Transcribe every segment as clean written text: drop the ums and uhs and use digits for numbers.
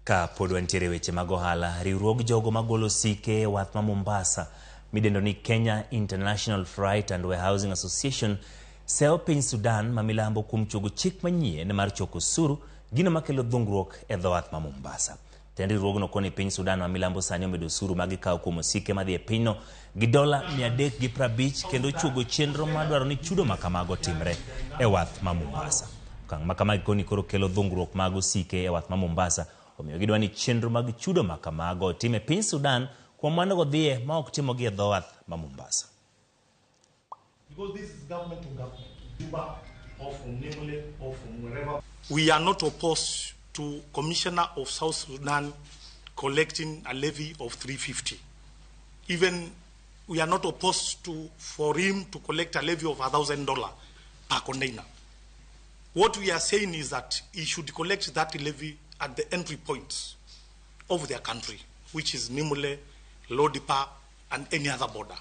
Ka pod wantiere weche mag ohala, riwruog jogo magolo osike wath ma Mombasa midendo ni Kenya International Freight and Warehousing Association seo piny Sudan ma milambo kuom chogo chik manyien mar choko osuru gino makelo dhungruok e dho wath ma Mombasa. Tend riwruogno koni piny Sudan ma milambo sani omedo osuru ma gikawo kuom osike madhi e pinyno gi $350 kendo chogo chenro madwaro ni chudo makamago timre e wath ma Mombasa. Okang' makamagi koni koro kelo dhungruok mag osike e wath ma Mombasa. Omiyo gidwa ni chenro mag chudo makamago time piny Sudan kuom mano godhie ma ok timogi e dho wath ma Mombasa. Because this is government to government, or from Nimule or from wherever. We are not opposed to Commissioner of South Sudan collecting a levy of $350. Even we are not opposed to for him to collect a levy of $1,000 per container. What we are saying is that he should collect that levy at the entry points of their country, which is Nimule, Lodipa, and any other border.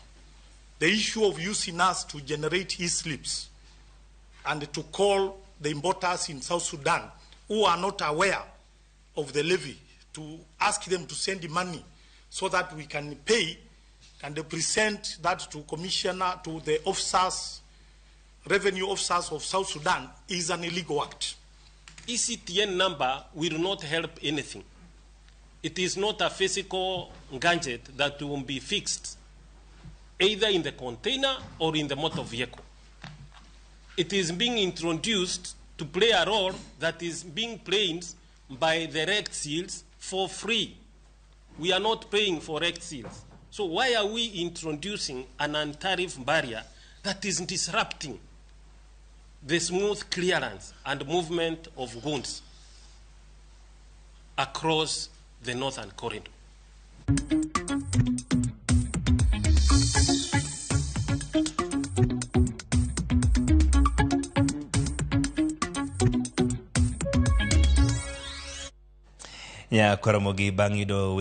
The issue of using us to generate e-slips and to call the importers in South Sudan who are not aware of the levy to ask them to send the money so that we can pay and present that to Commissioner, to the officers, revenue officers of South Sudan is an illegal act. ECTN number will not help anything. It is not a physical gadget that will be fixed either in the container or in the motor vehicle. It is being introduced to play a role that is being played by the rect seals for free. We are not paying for rect seals. So why are we introducing an untariff barrier that is disrupting the smooth clearance and movement of goods across the northern corridor? Ramogi bang' yudo